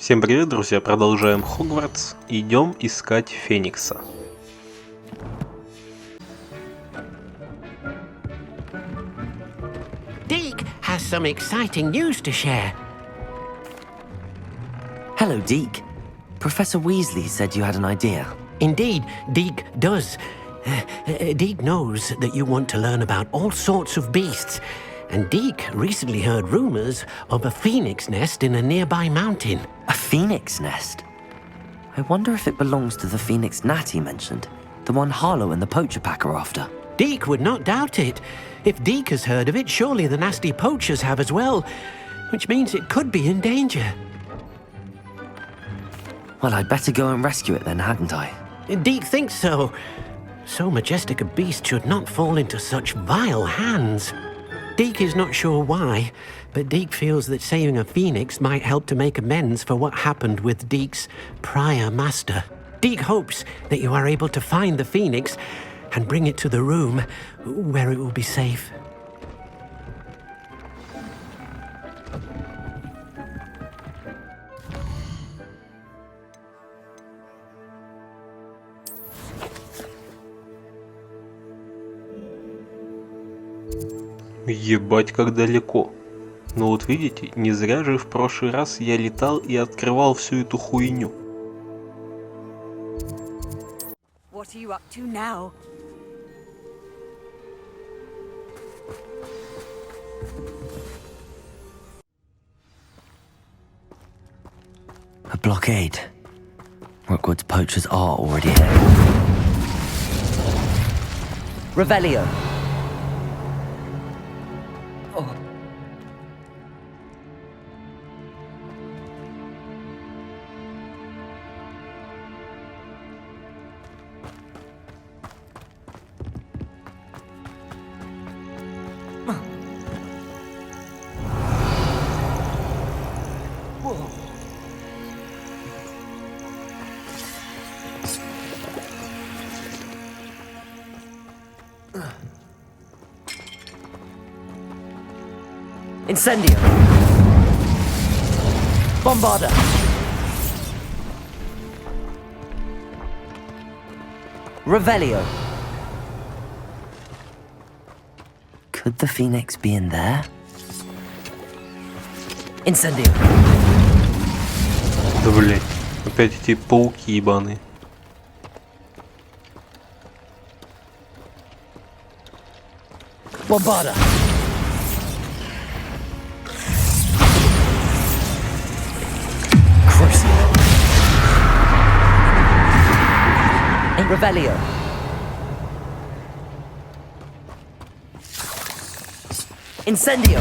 Всем привет, друзья! Продолжаем Хогвартс. Идем искать феникса. Deke has some exciting news to share. Hello, Deke. Professor Weasley said you had an idea. Indeed, Deke does. Deke knows that you want to learn about all sorts of beasts, and Deke recently heard rumors of a phoenix nest in a nearby mountain. A phoenix nest? I wonder if it belongs to the phoenix gnat he mentioned, the one Harlow and the poacher pack are after. Deke would not doubt it. If Deke has heard of it, surely the nasty poachers have as well, which means it could be in danger. Well, I'd better go and rescue it then, hadn't I? Deke thinks so. So majestic a beast should not fall into such vile hands. Deke is not sure why, but Deke feels that saving a phoenix might help to make amends for what happened with Deke's prior master. Deke hopes that you are able to find the phoenix and bring it to the room where it will be safe. Ебать, как далеко. Ну вот видите, не зря же в прошлый раз я летал и открывал всю эту хуйню. What are you up to now? A blockade. Rookwood's poachers are already here. Revelio. Incendio! Bombarda! Revelio! Could the phoenix be in there? Incendio! Да блять, опять эти пауки ебаные. Bombarda! Revelio. Incendio.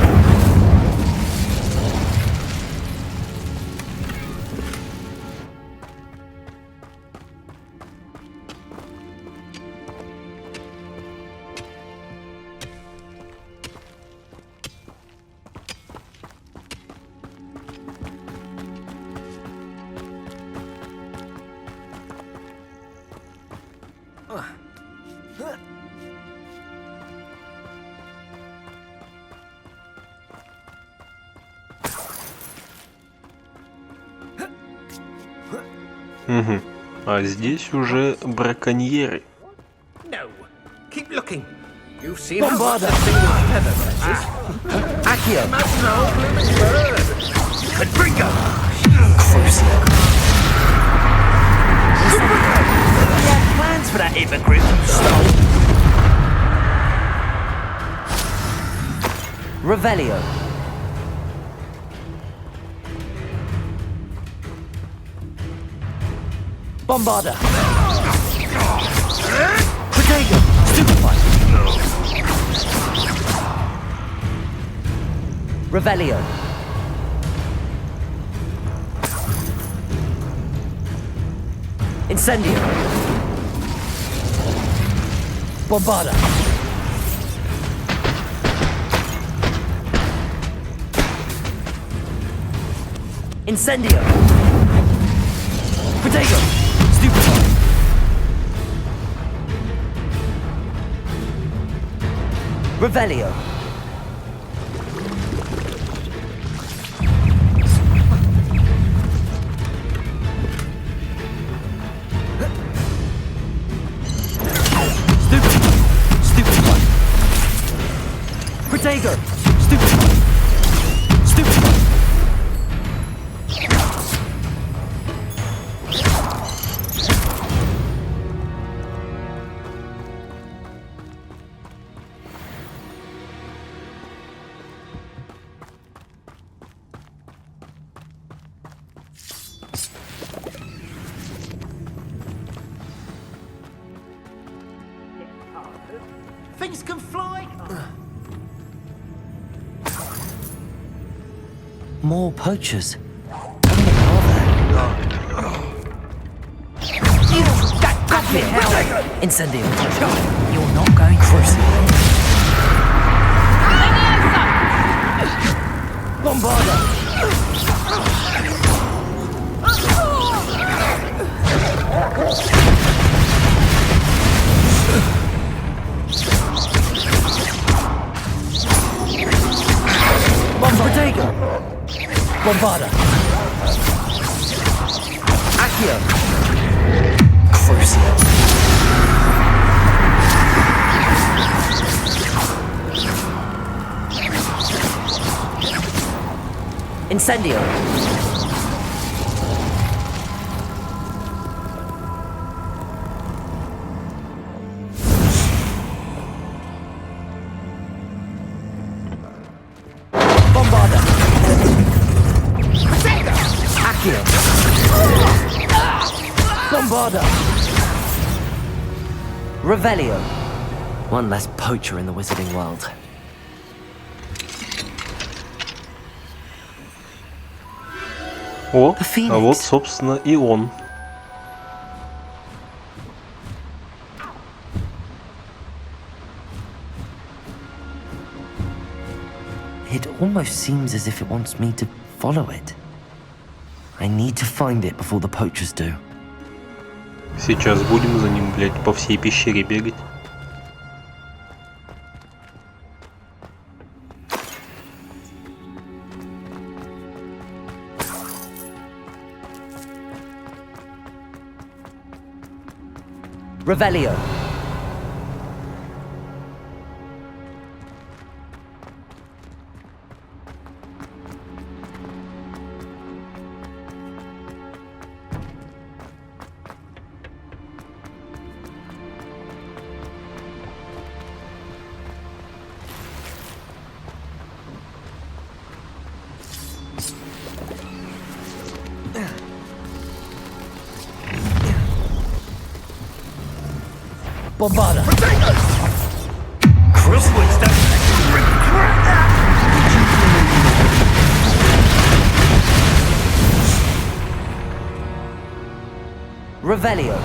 Угу. А здесь уже браконьеры. No. Keep looking. You've seen how much Bombarda! a single feather fetches. Accio! Imagine a whole blooming bird. Quadriga! Crucio! We had plans for that hypocrite you stole. Revelio. Bombarda. Protego. Stupefy. Revelio. Incendio. Bombarda. Incendio. Protego. Stupefy. Revelio. things can fly? More poachers. How many are there? Got me, hell! Incendio. You're not going crucial. Bombarda. Bombardego. Bombarda. Accio. Crucio. Incendio. Bombarda. Accio. Bombarda. Revelio. One less poacher in the wizarding world. О, Феникс. а вот, собственно, и он. It almost seems as if it wants me to follow it. I need to find it before the poachers do. Сейчас будем за ним, блядь, по всей пещере бегать. Revelio. Bombarda. Crosswords don't regret that! Revelio.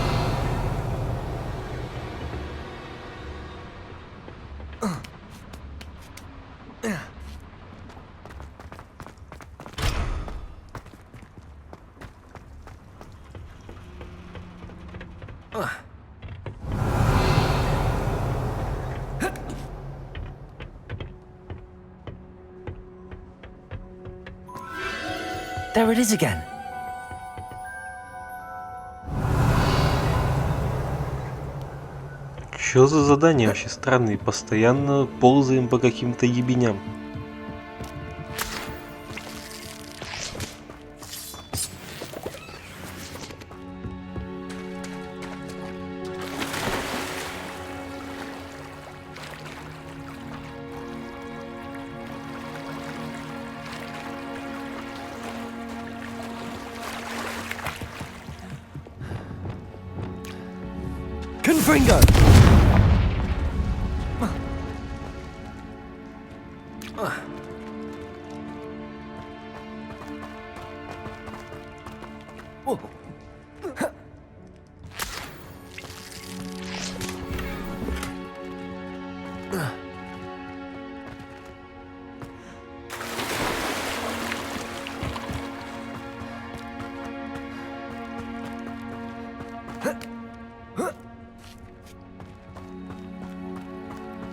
There it is again. Чё за задания вообще странные? Постоянно ползаем по каким-то ебеням. Confringo.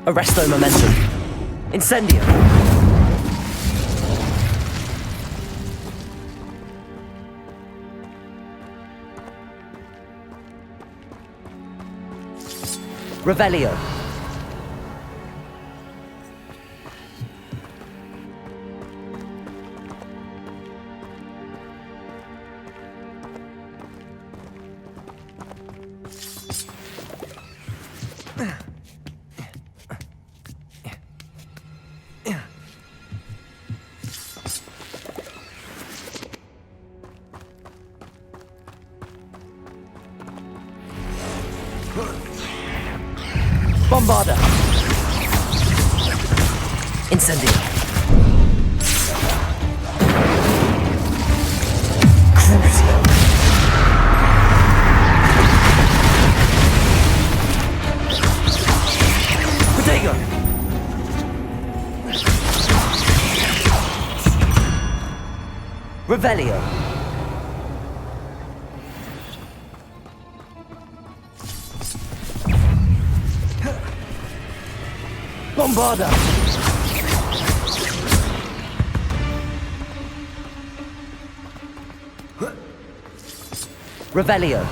Arresto momentum. Incendio. Revelio. Bombarda. Incendio. Crucio. Protego. Revelio. Bombarda. Revelio.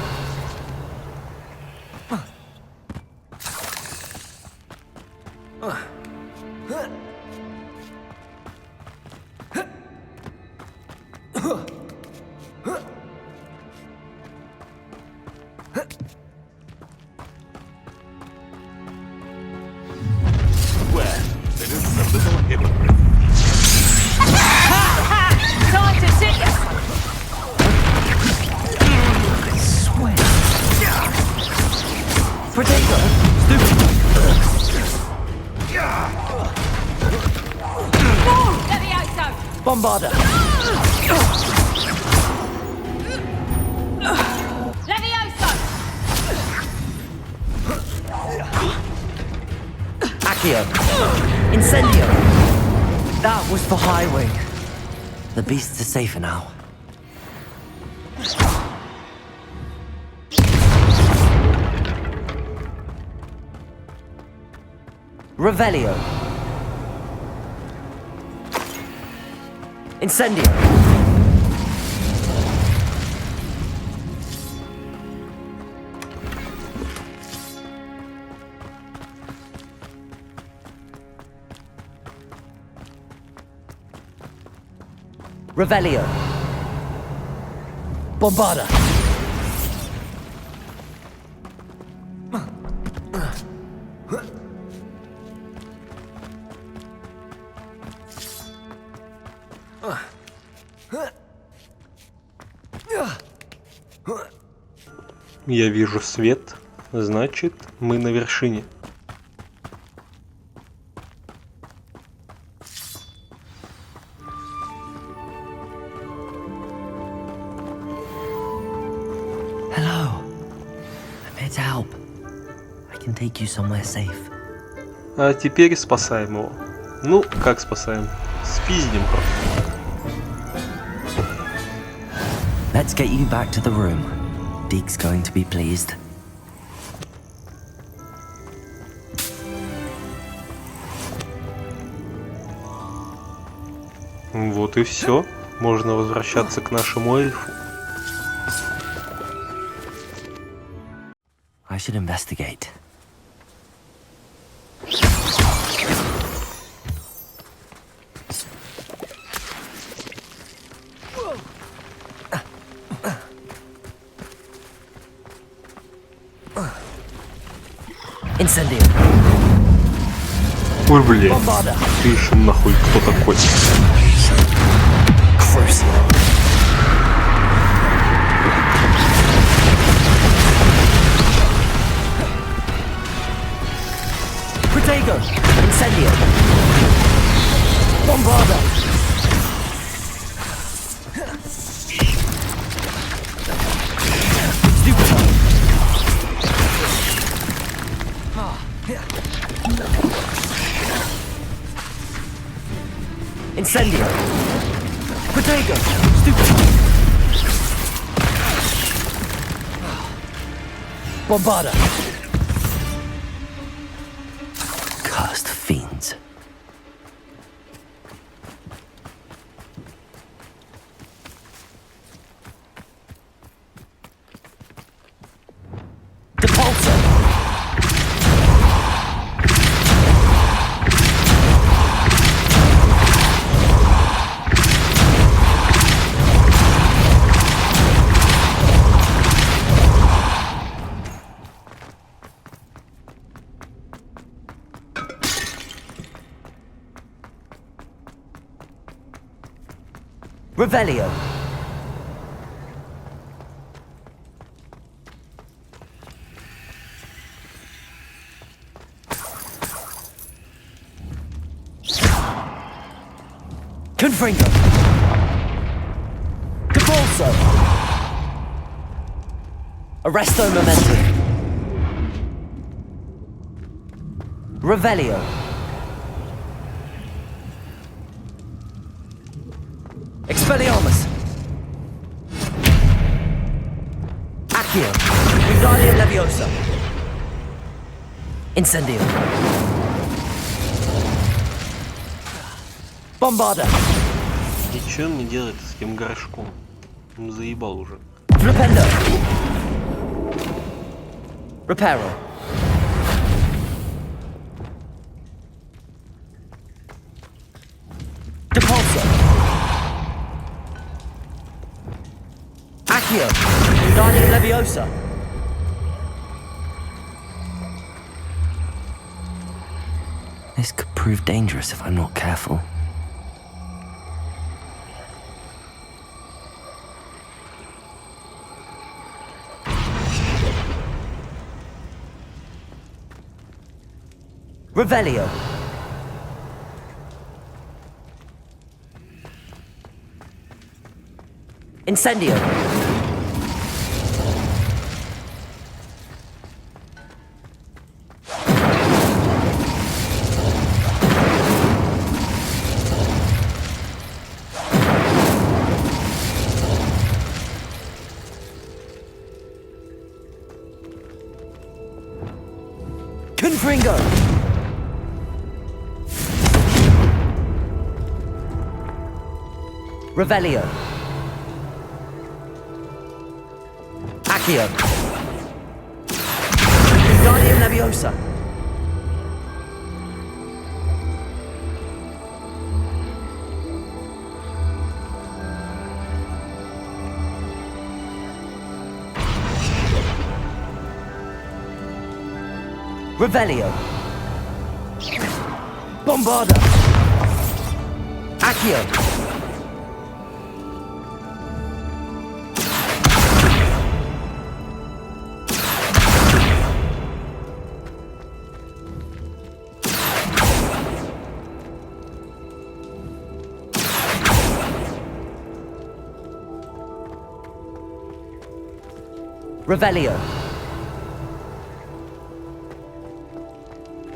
Time to sit yourself. Protego. Stupid. Levioso. Bombarda. Levioso. Accio. Incendio. That was for Highwing. The beasts are safer now. Revelio. Incendio. Revelio. Bombarda. Я вижу свет, значит, мы на вершине. Hello. I'm here to help. I can take you somewhere safe. А теперь спасаем его. Ну, как спасаем? Спиздим просто. Let's get you back to the room. Deke's going to be pleased. Вот и все. Можно возвращаться к нашему эльфу. I should investigate. Incendio. Ой, блядь. Bombarda. Ты еще нахуй кто такой? Crucio. Protego. Incendio. Bombarda. Stupid. Incendio. Protego. Stupid. Bombarda. Cursed fiends. Depulso. Revelio. Confringo. Cabalso. Arresto Momento. Revelio. Expelliarmus. Accio. Wingardium Leviosa. Incendio. Bombarda. И что он мне делает с этим горшком? Он заебал уже. Flipendo. Reparo. Depulso. Accio. Wingardium Leviosa. This could prove dangerous if I'm not careful. Revelio. Incendio. Confringo. Revelio. Accio. Wingardium Leviosa. Revelio. Bombarda. Accio. Revelio.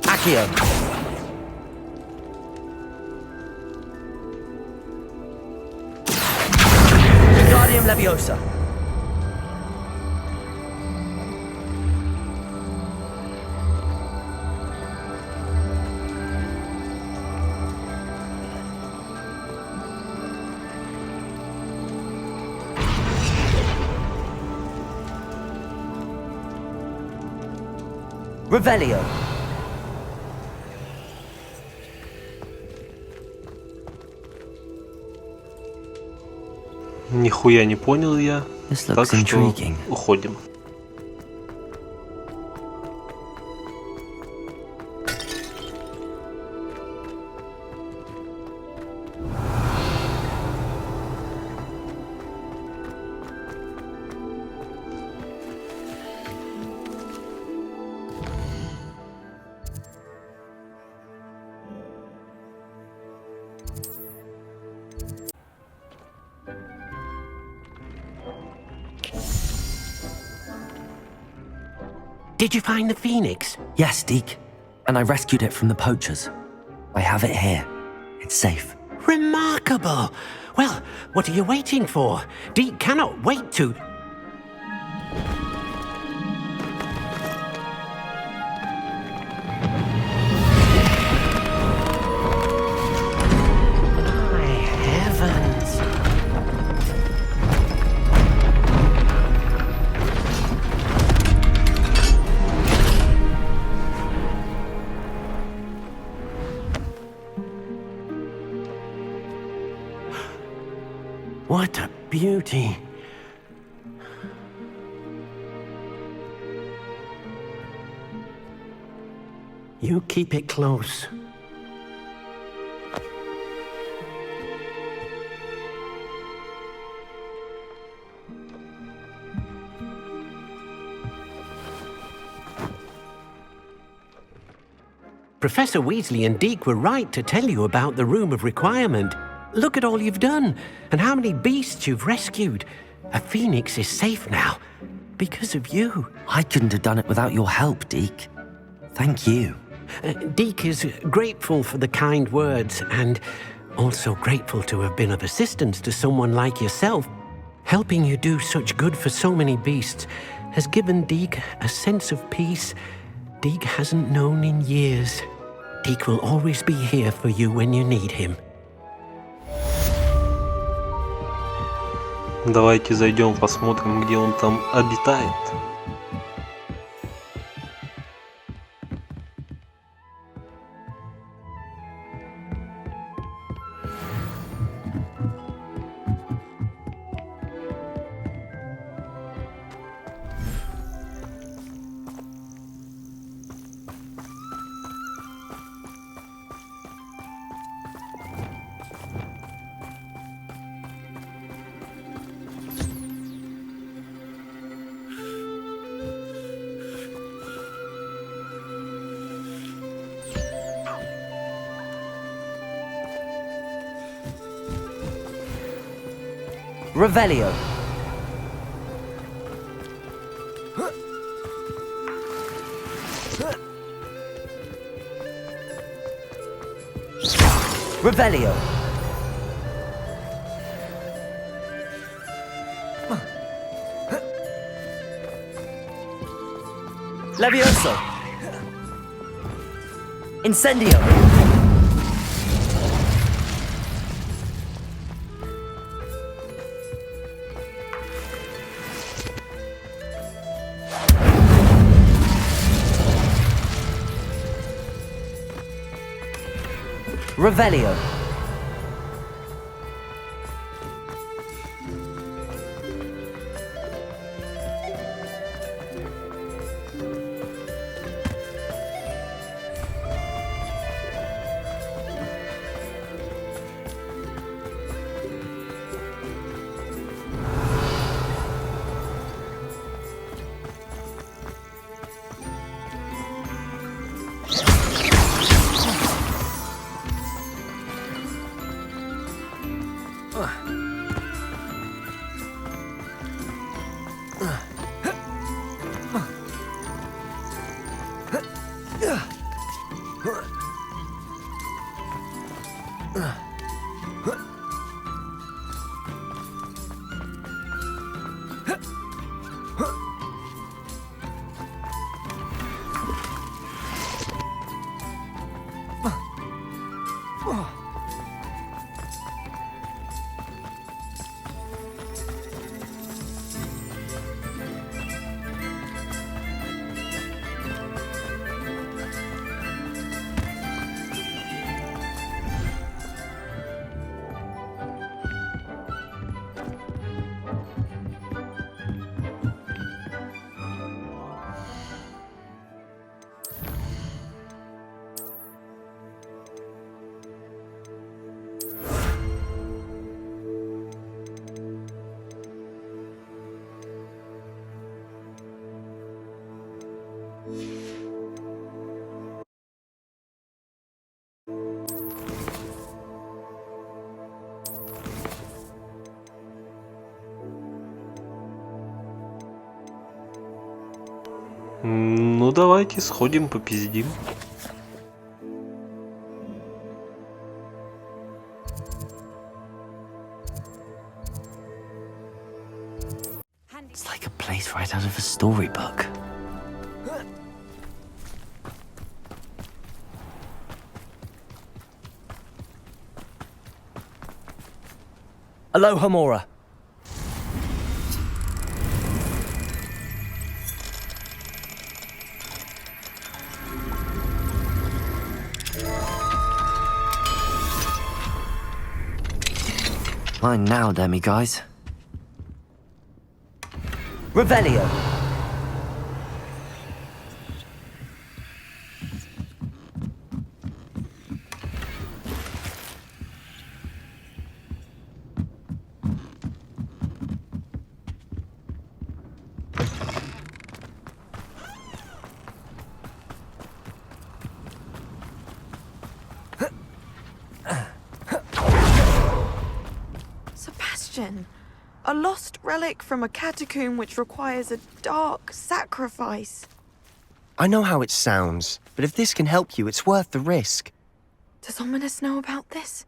Accio. Wingardium Leviosa. Revelio. Нихуя не понял я. This Так looks что intriguing. уходим. Did you find the phoenix? Yes, Deke. And I rescued it from the poachers. I have it here. It's safe. Remarkable! Well, what are you waiting for? Deke cannot wait to... My heavens! What a beauty! You keep it close. Professor Weasley and Deke were right to tell you about the Room of Requirement. Look at all you've done, and how many beasts you've rescued. A phoenix is safe now, because of you. I couldn't have done it without your help, Deke. Thank you. Deke is grateful for the kind words, and also grateful to have been of assistance to someone like yourself. Helping you do such good for so many beasts has given Deke a sense of peace Deke hasn't known in years. Deke will always be here for you when you need him. Давайте зайдем, посмотрим, где он там обитает. Revelio. Revelio. Levioso. Incendio. Revelio. Ну давайте сходим попиздим. It's like a place right out of a storybook. Aloha Mora. Mine now, demi-guys. Revelio. A lost relic from a catacomb which requires a dark sacrifice. I know how it sounds, but if this can help you, it's worth the risk. Does Ominous know about this?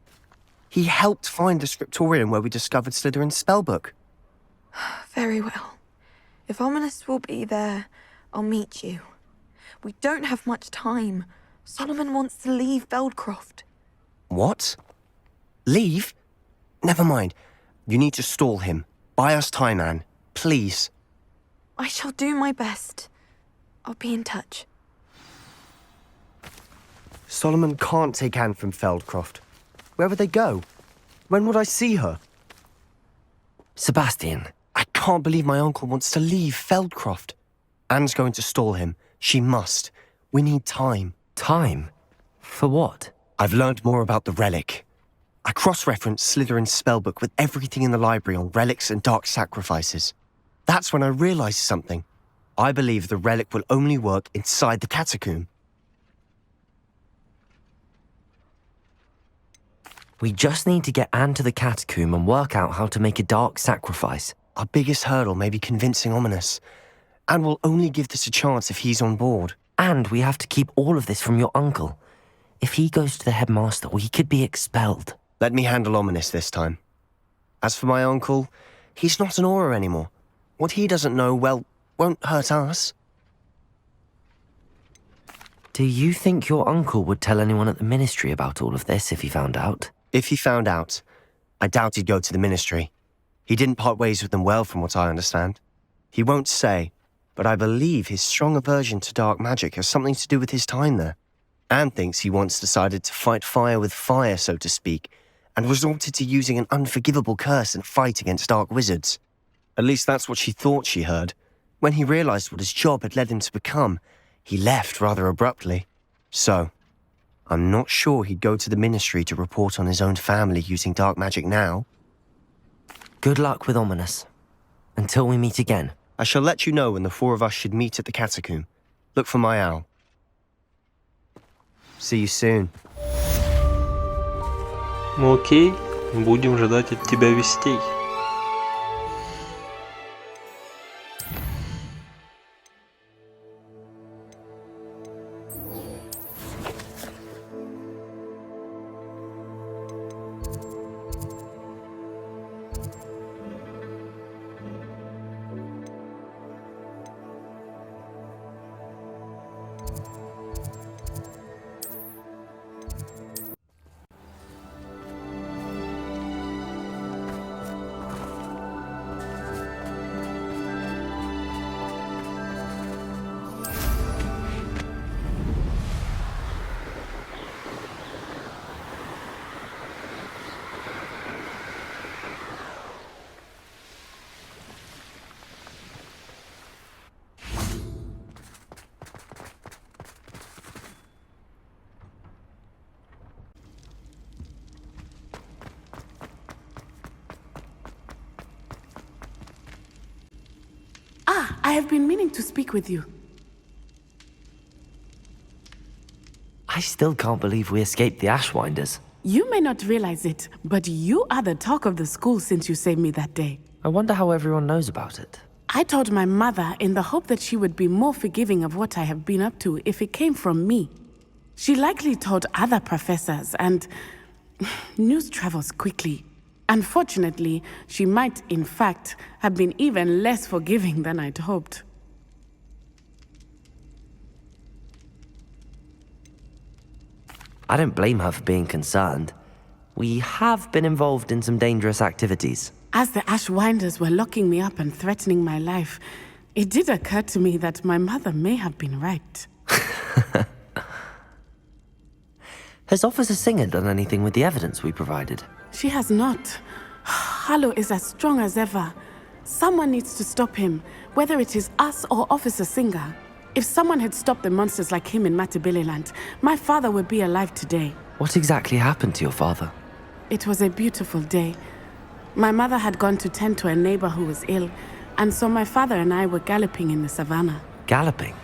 He helped find the scriptorium where we discovered Slytherin's spellbook. Very well. If Ominous will be there, I'll meet you. We don't have much time. Solomon wants to leave Feldcroft. What? Leave? Never mind. You need to stall him. Buy us time, Anne. Please. I shall do my best. I'll be in touch. Solomon can't take Anne from Feldcroft. Where would they go? When would I see her? Sebastian. I can't believe my uncle wants to leave Feldcroft. Anne's going to stall him. She must. We need time. Time? For what? I've learned more about the relic. I cross-referenced Slytherin's spellbook with everything in the library on relics and dark sacrifices. That's when I realized something. I believe the relic will only work inside the catacomb. We just need to get Anne to the catacomb and work out how to make a dark sacrifice. Our biggest hurdle may be convincing Ominous. Anne will only give this a chance if he's on board. And we have to keep all of this from your uncle. If he goes to the headmaster, we could be expelled. Let me handle Ominous this time. As for my uncle, he's not an Auror anymore. What he doesn't know, well, won't hurt us. Do you think your uncle would tell anyone at the ministry about all of this if he found out? If he found out, I doubt he'd go to the ministry. He didn't part ways with them well, from what I understand. He won't say, but I believe his strong aversion to dark magic has something to do with his time there. Anne thinks he once decided to fight fire with fire, so to speak, and resorted to using an unforgivable curse in a fight against dark wizards. At least that's what she thought she heard. When he realized what his job had led him to become, he left rather abruptly. So, I'm not sure he'd go to the ministry to report on his own family using dark magic now. Good luck with Ominous. Until we meet again. I shall let you know when the four of us should meet at the catacomb. Look for my owl. See you soon. Ну окей, будем ждать от тебя вестей. I have been meaning to speak with you. I still can't believe we escaped the Ashwinders. You may not realize it, but you are the talk of the school since you saved me that day. I wonder how everyone knows about it. I told my mother in the hope that she would be more forgiving of what I have been up to if it came from me. She likely told other professors, and news travels quickly. Unfortunately, she might, in fact, have been even less forgiving than I'd hoped. I don't blame her for being concerned. We have been involved in some dangerous activities. As the Ashwinders were locking me up and threatening my life, it did occur to me that my mother may have been right. Has Officer Singer done anything with the evidence we provided? She has not. Harlow is as strong as ever. Someone needs to stop him, whether it is us or Officer Singer. If someone had stopped the monsters like him in Matabeleland, my father would be alive today. What exactly happened to your father? It was a beautiful day. My mother had gone to tend to a neighbor who was ill, and so my father and I were galloping in the savannah. Galloping?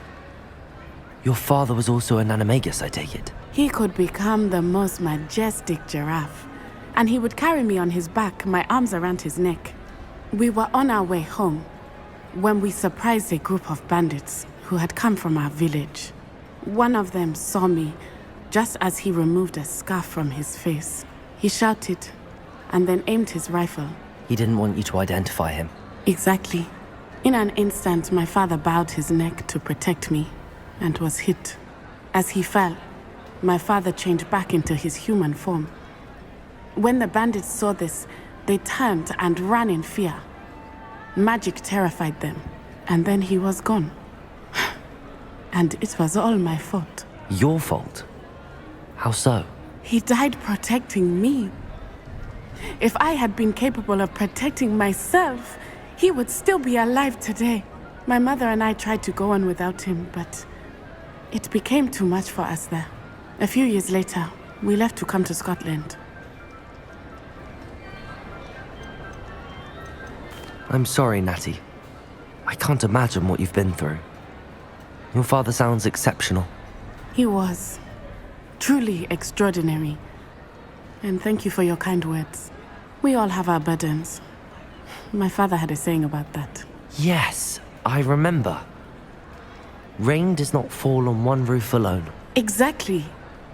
Your father was also an animagus, I take it? He could become the most majestic giraffe, and he would carry me on his back, my arms around his neck. We were on our way home when we surprised a group of bandits who had come from our village. One of them saw me just as he removed a scarf from his face. He shouted and then aimed his rifle. He didn't want you to identify him. Exactly. In an instant, my father bowed his neck to protect me and was hit. As he fell, my father changed back into his human form. When the bandits saw this, they turned and ran in fear. Magic terrified them, and then he was gone. And it was all my fault. Your fault? How so? He died protecting me. If I had been capable of protecting myself, he would still be alive today. My mother and I tried to go on without him, but it became too much for us there. A few years later, we left to come to Scotland. I'm sorry, Natty. I can't imagine what you've been through. Your father sounds exceptional. He was truly extraordinary. And thank you for your kind words. We all have our burdens. My father had a saying about that. Yes, I remember. Rain does not fall on one roof alone. Exactly.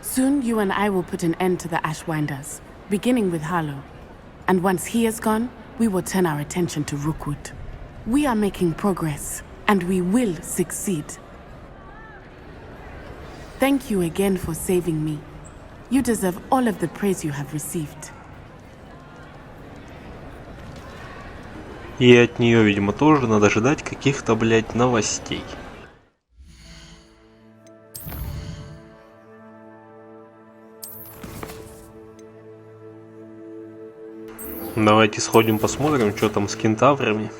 Soon you and I will put an end to the Ashwinders, beginning with Harlow. And once he is gone, we will turn our attention to Rookwood. We are making progress, and we will succeed. Thank you again for saving me. You deserve all of the praise you have received. И от нее, видимо, тоже надо ждать каких-то, блядь, новостей. Давайте сходим посмотрим, что там с кентаврами.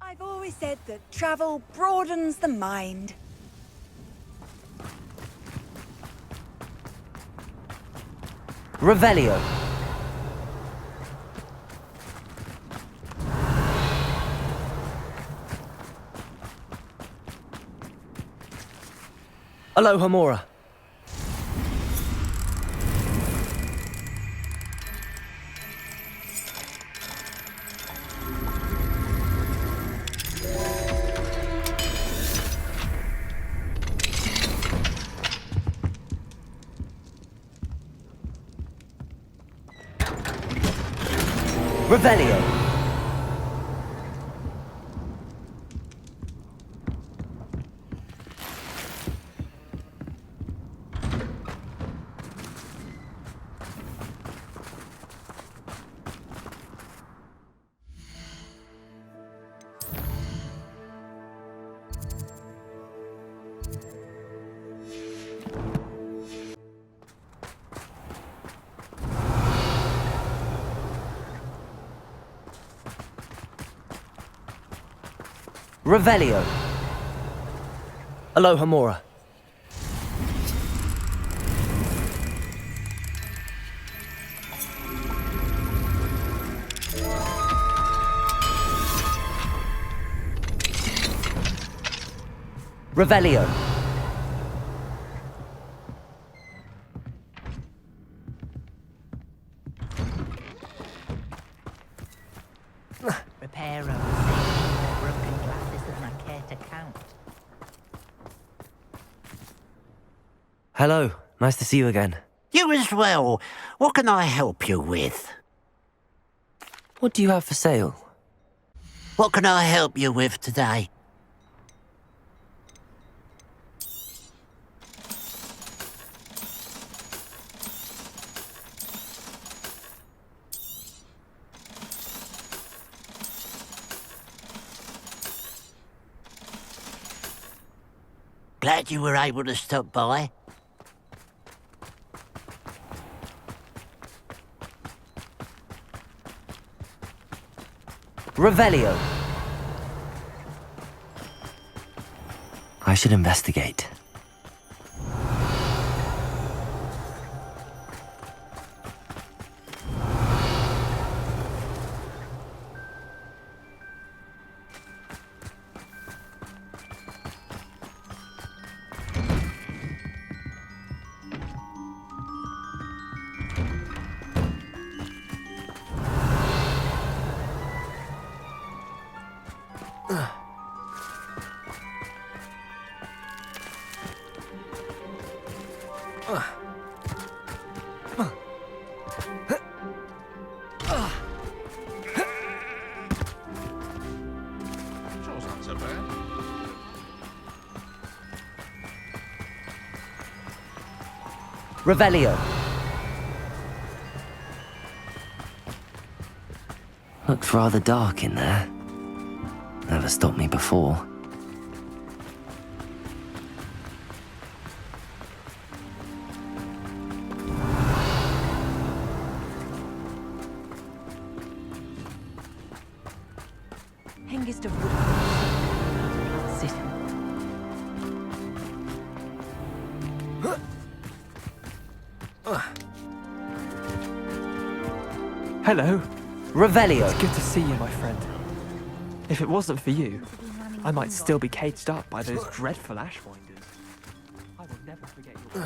I've always said that travel broadens the mind. Revelio. Aloha Mora. Revelio. Revelio. Aloha Mora. Revelio. Repair of broken glasses does not care to count. Hello, nice to see you again. You as well. What can I help you with? What do you have for sale? What can I help you with today? Glad you were able to stop by. Revelio. I should investigate. Revelio. Looks rather dark in there. Never stopped me before. Hengist of wood. Sit. Hello. Revelio. It's good to see you, my friend. If it wasn't for you, I might still be caged up by those dreadful ashwinders. I will never forget your...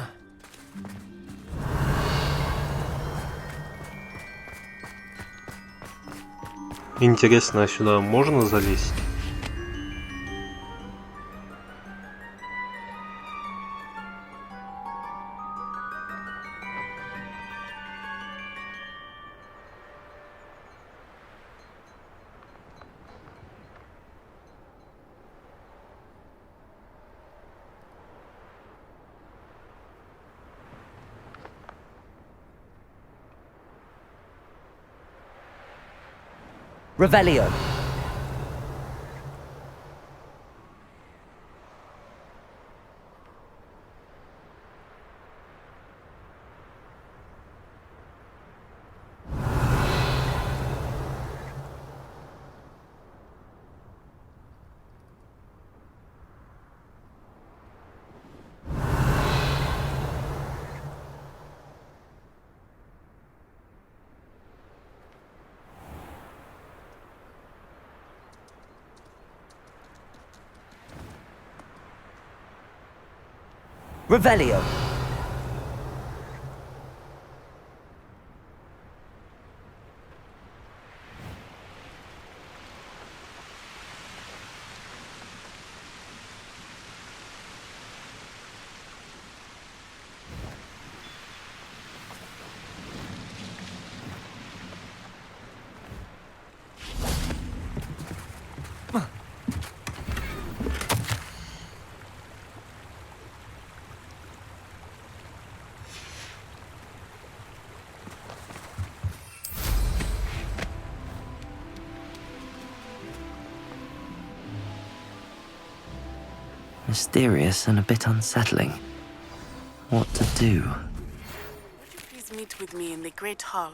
Интересно, а сюда можно залезть? Revelio. Revelio. Mysterious and a bit unsettling. What to do? Please meet with me in the Great Hall.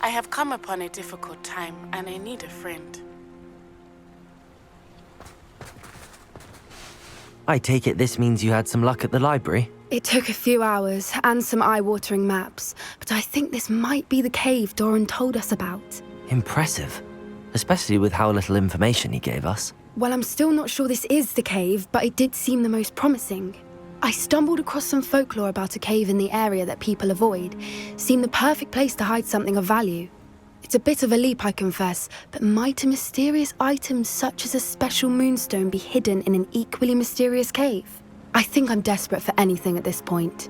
I have come upon a difficult time and I need a friend. I take it this means you had some luck at the library? It took a few hours and some eye-watering maps, but I think this might be the cave Doran told us about. Impressive. Especially with how little information he gave us. Well, I'm still not sure this is the cave, but it did seem the most promising. I stumbled across some folklore about a cave in the area that people avoid. Seemed the perfect place to hide something of value. It's a bit of a leap, I confess, but might a mysterious item such as a special moonstone be hidden in an equally mysterious cave? I think I'm desperate for anything at this point.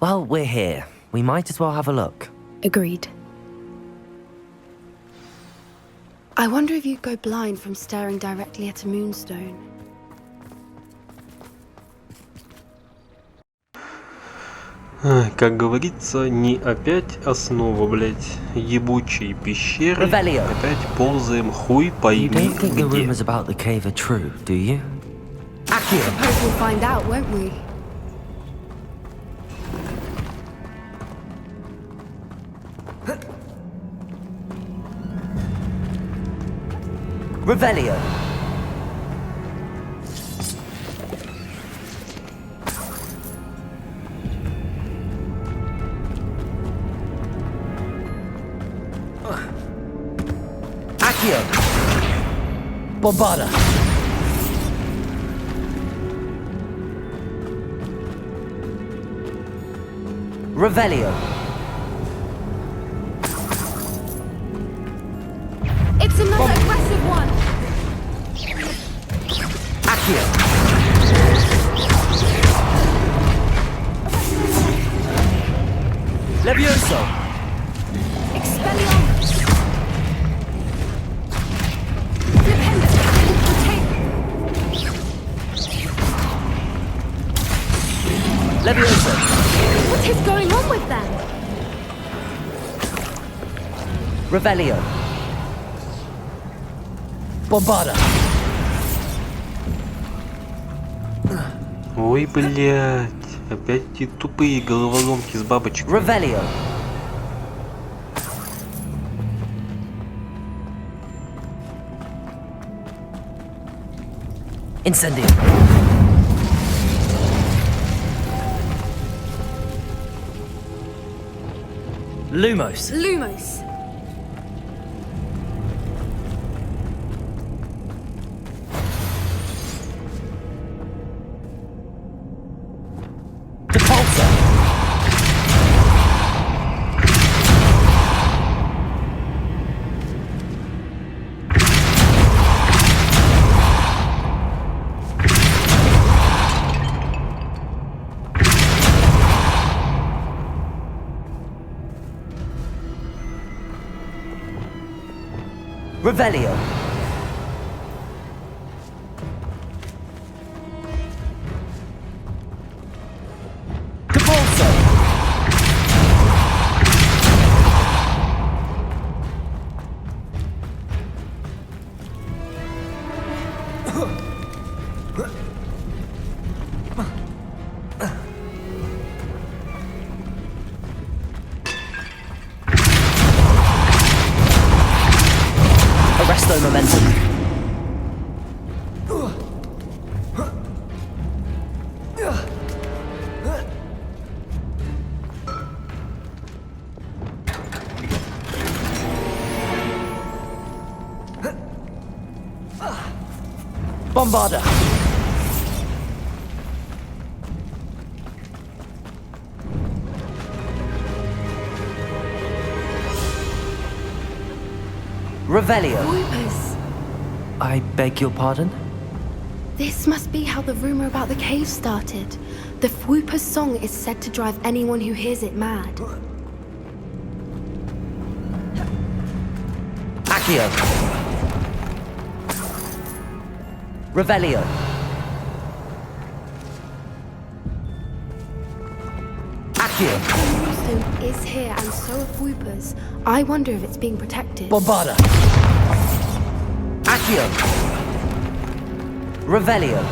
Well, we're here. We might as well have a look. Agreed. I wonder if you'd go blind from staring directly at a moonstone. Как говорится, не опять основа, блять, ебучей пещеры. Revelio. Опять ползаем хуй пойми You don't think the где. rumors about the cave are true, do you? I suppose we'll find out, won't we? Revelio. Accio. Bombada. Revelio. It's another aggressive one! Accio. Levioso. Expelliarmus! Flipendo! Leviosa. What is going on with them? Revelio. Bombarda. Ой, блядь. Опять эти тупые головоломки с бабочкой. Revelio. Incendio. Lumos. Lumos. Depulsor. Revelio. Depulsor. Arresto momentum. Bombarda. Revelio. Whoopers. I beg your pardon? This must be how the rumor about the cave started. The Whooper's song is said to drive anyone who hears it mad. Accio. Revelio. Accio. The moonstone is here and so are Whoopers. I wonder if it's being protected. Bombarda. Accio. Revelio.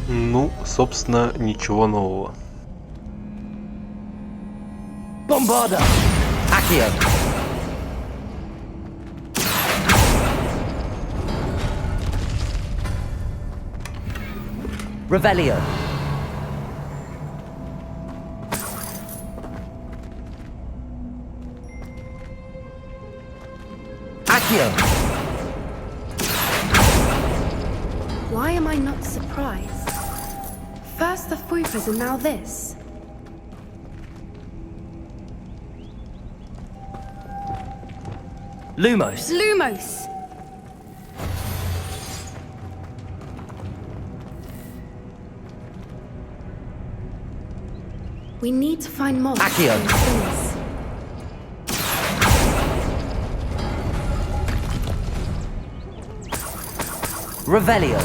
Ну, собственно, ничего нового. Bombarda. Accio. Revelio. Accio. Why am I not surprised? First the Whoopers and now this. Lumos. Lumos! We need to find more. Accio. Revelio.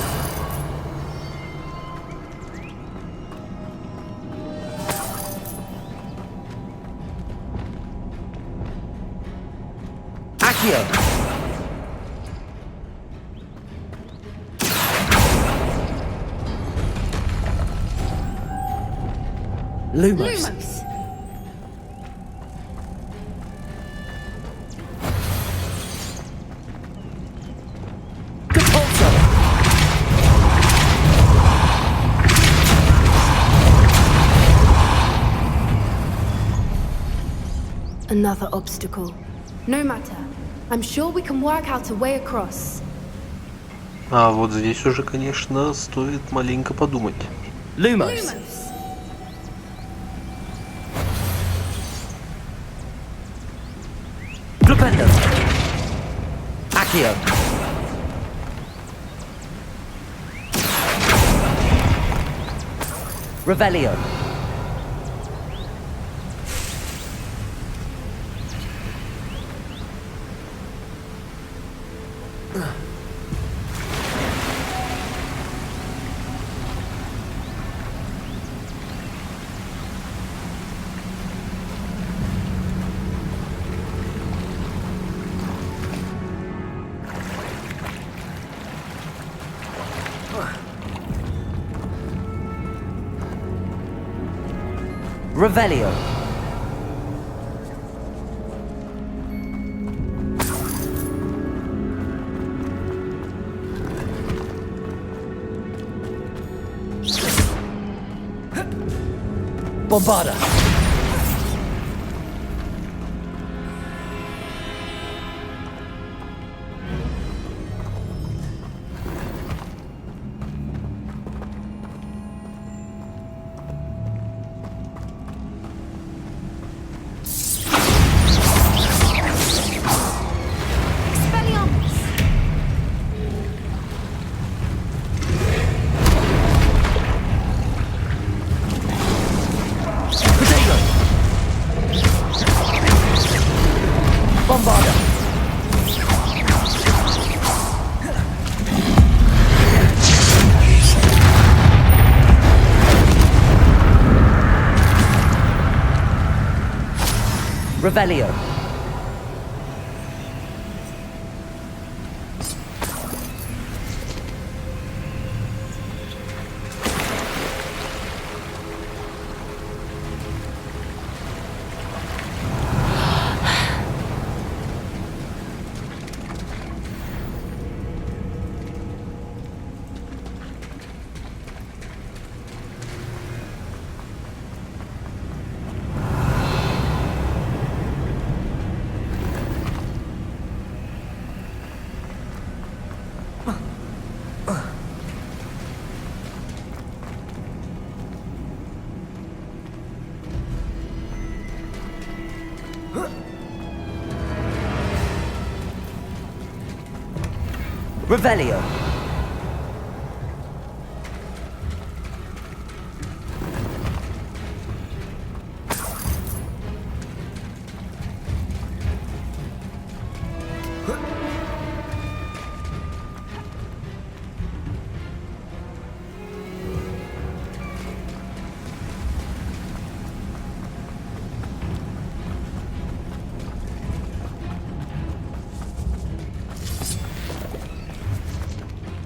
Accio. Lumos. Lumos! Depulsor. Another obstacle. No matter. I'm sure we can work out a way across. А вот здесь уже, конечно, стоит маленько подумать. Lumos. Flipendo. Accio. Revelio. Revelio. Bombarda. Revelio. Revelio.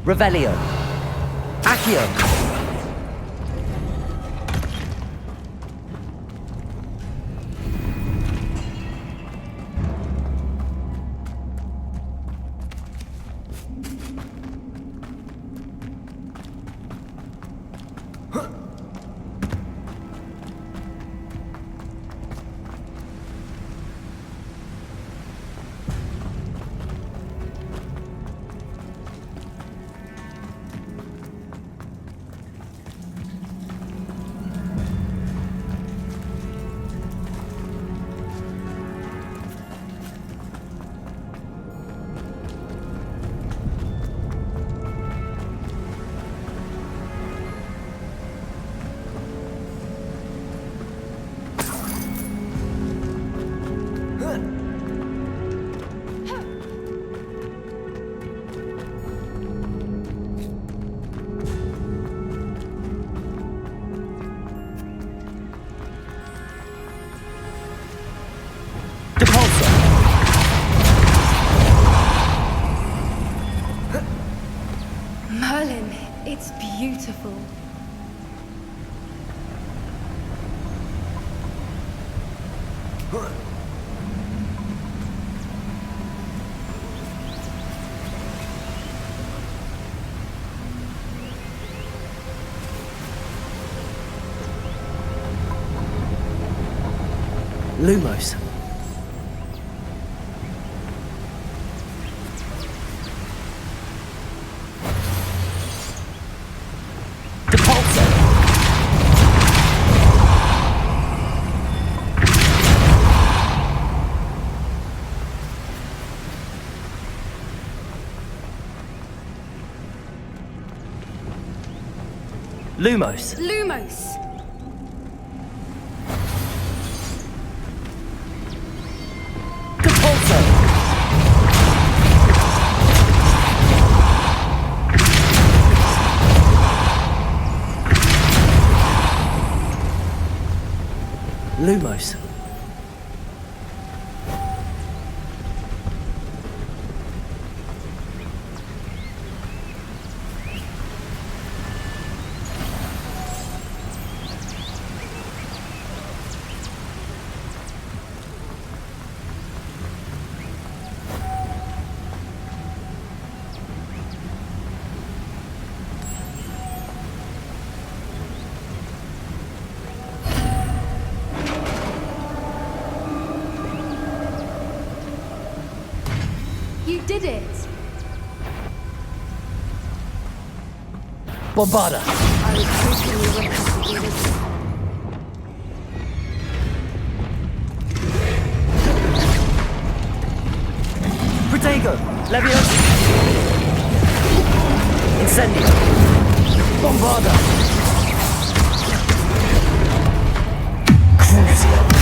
Revelio. Accio. Merlin, it's beautiful. Lumos. Lumos. Lumos! Lumos. did it! Bombarda! I was hoping you wouldn't have to do this. Protego! Leviosa! Incendio! Bombarda! Crucio!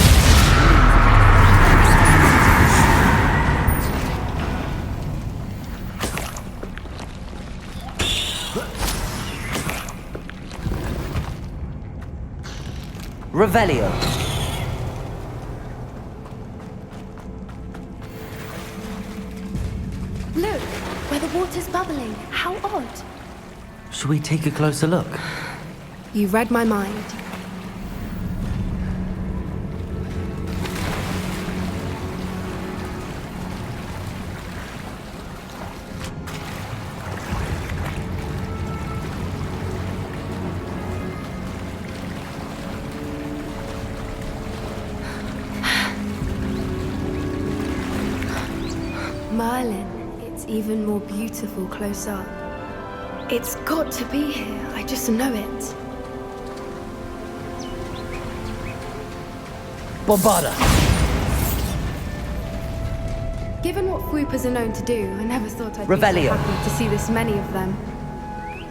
Revelio! Look, where the water's bubbling. How odd. Should we take a closer look? You read my mind. Merlin, it's even more beautiful close up. It's got to be here, I just know it. Bombarda! Given what swoopers are known to do, I never thought I'd Revelio. be so happy to see this many of them.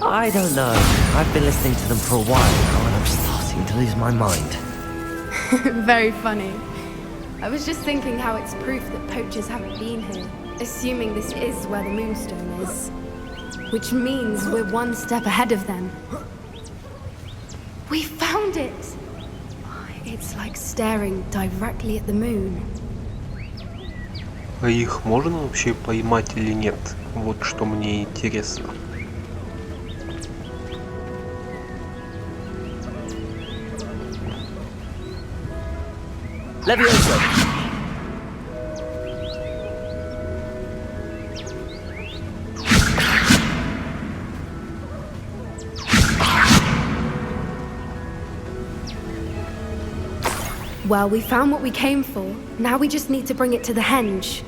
I don't know. I've been listening to them for a while now and I'm starting to lose my mind. Very funny. I was just thinking how it's proof that poachers haven't been here, assuming this is where the Moonstone is. Which means we're one step ahead of them. We found it! It's like staring directly at the moon. А их можно вообще поймать или нет? Вот что мне интересно. Leviosa! Well, we found what we came for. Now we just need to bring it to the henge.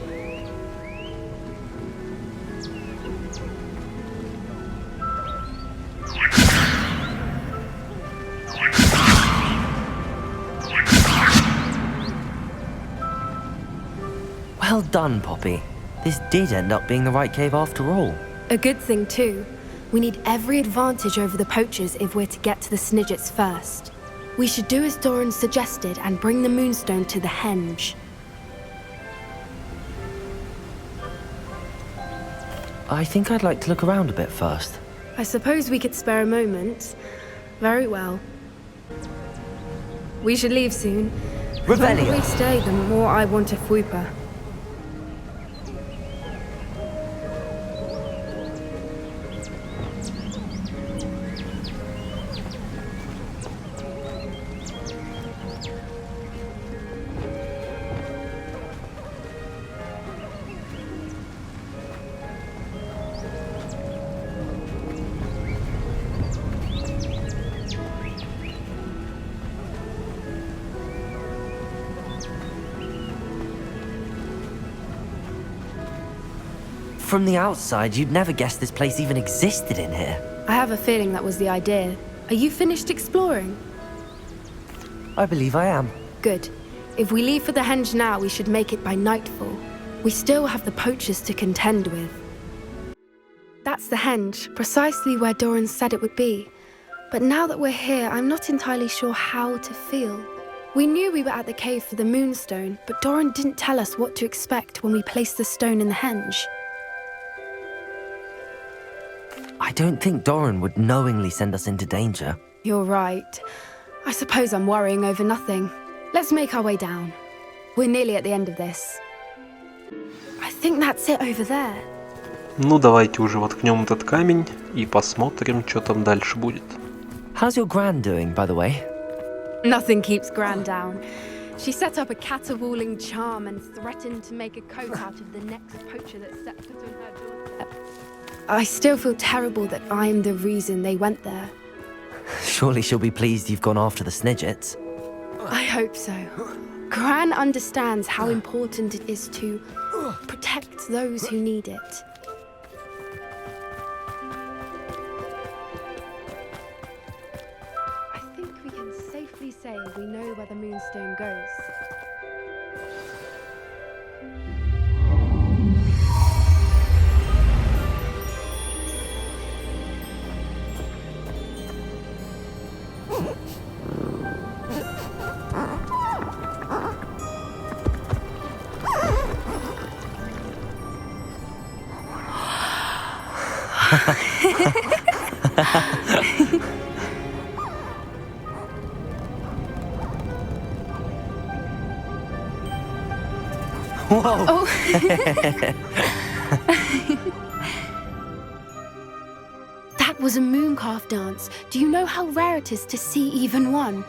Well done, Poppy. This did end up being the right cave after all. A good thing, too. We need every advantage over the poachers if we're to get to the Snidgets first. We should do as Doran suggested and bring the Moonstone to the henge. I think I'd like to look around a bit first. I suppose we could spare a moment. Very well. We should leave soon. The longer Revelio! we stay, the more I want a Fwooper. From the outside, you'd never guess this place even existed in here. I have a feeling that was the idea. Are you finished exploring? I believe I am. Good. If we leave for the henge now, we should make it by nightfall. We still have the poachers to contend with. That's the henge, precisely where Doran said it would be. But now that we're here, I'm not entirely sure how to feel. We knew we were at the cave for the Moonstone, but Doran didn't tell us what to expect when we placed the stone in the henge. I don't think Doran would knowingly send us into danger. You're right. I suppose I'm worrying over nothing. Let's make our way down. We're nearly at the end of this. I think that's it over there. Ну давайте уже воткнем этот камень и посмотрим, что там дальше будет. How's your gran doing, by the way? Nothing keeps Gran down. She set up a caterwauling charm and threatened to make a coat out of the next poacher that set foot on her door. I still feel terrible that I'm the reason they went there. Surely she'll be pleased you've gone after the Snidgets. I hope so. Gran understands how important it is to Protect those who need it. I think we can safely say we know where the moonstone goes. Whoa! Oh. That was a mooncalf dance. Do you know how rare it is to see even one?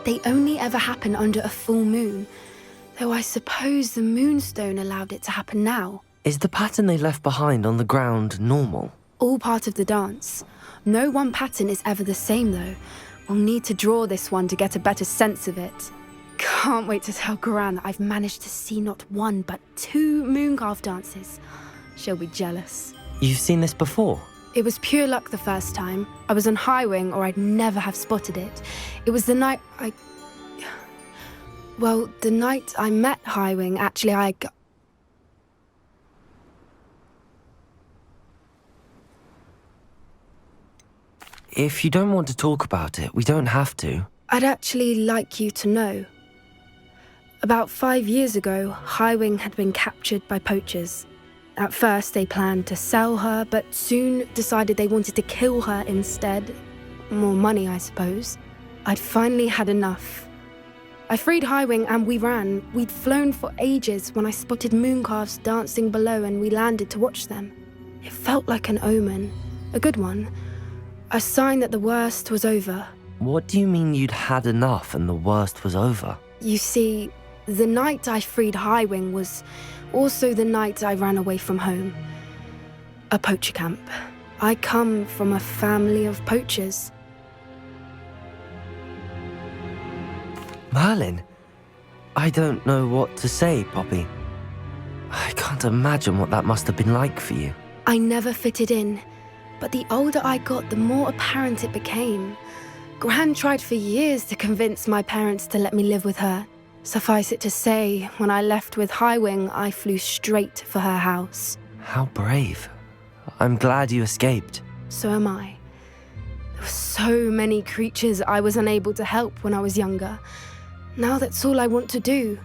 They only ever happen under a full moon. Though I suppose the moonstone allowed it to happen now. Is the pattern they left behind on the ground normal? All part of the dance. No one pattern is ever the same though. We'll need to draw this one to get a better sense of it. Can't wait to tell Gran that I've managed to see not one but 2 mooncalf dances. She'll be jealous. You've seen this before? It was pure luck the first time. I was on Highwing or I'd never have spotted it. It was the night the night I met Highwing, actually If you don't want to talk about it, we don't have to. I'd actually like you to know. About 5 years ago, Highwing had been captured by poachers. At first, they planned to sell her, but soon decided they wanted to kill her instead. More money, I suppose. I'd finally had enough. I freed Highwing and we ran. We'd flown for ages when I spotted mooncalves dancing below and we landed to watch them. It felt like an omen. A good one. A sign that the worst was over. What do you mean you'd had enough and the worst was over? You see, the night I freed Highwing was also the night I ran away from home. A poacher camp. I come from a family of poachers. Merlin? I don't know what to say, Poppy. I can't imagine what that must have been like for you. I never fitted in, but the older I got, the more apparent it became. Gran tried for years to convince my parents to let me live with her. Suffice it to say, when I left with Highwing, I flew straight for her house. How brave. I'm glad you escaped. So am I. There were so many creatures I was unable to help when I was younger. Now that's all I want to do.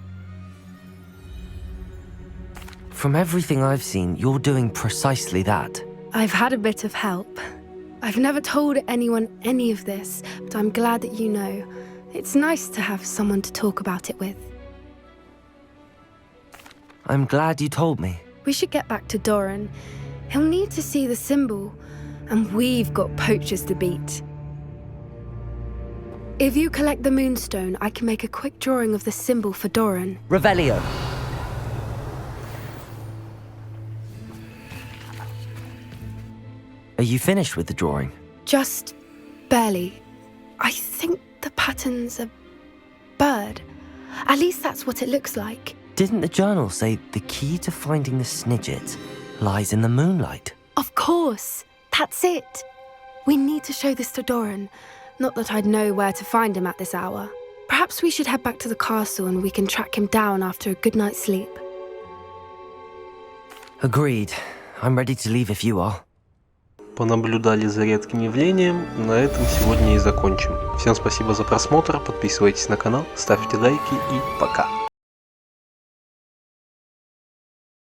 From everything I've seen, you're doing precisely that. I've had a bit of help. I've never told anyone any of this, but I'm glad that you know. It's nice to have someone to talk about it with. I'm glad you told me. We should get back to Doran. He'll need to see the symbol, and we've got poachers to beat. If you collect the moonstone, I can make a quick drawing of the symbol for Doran. Revelio. Are you finished with the drawing? Just barely. I think the pattern's a bird. At least that's what it looks like. Didn't the journal say the key to finding the Snidget lies in the moonlight? Of course. That's it. We need to show this to Doran. Not that I'd know where to find him at this hour. Perhaps we should head back to the castle and we can track him down after a good night's sleep. Agreed. I'm ready to leave if you are. Понаблюдали за редким явлением, на этом сегодня и закончим. Всем спасибо за просмотр, подписывайтесь на канал, ставьте лайки и пока.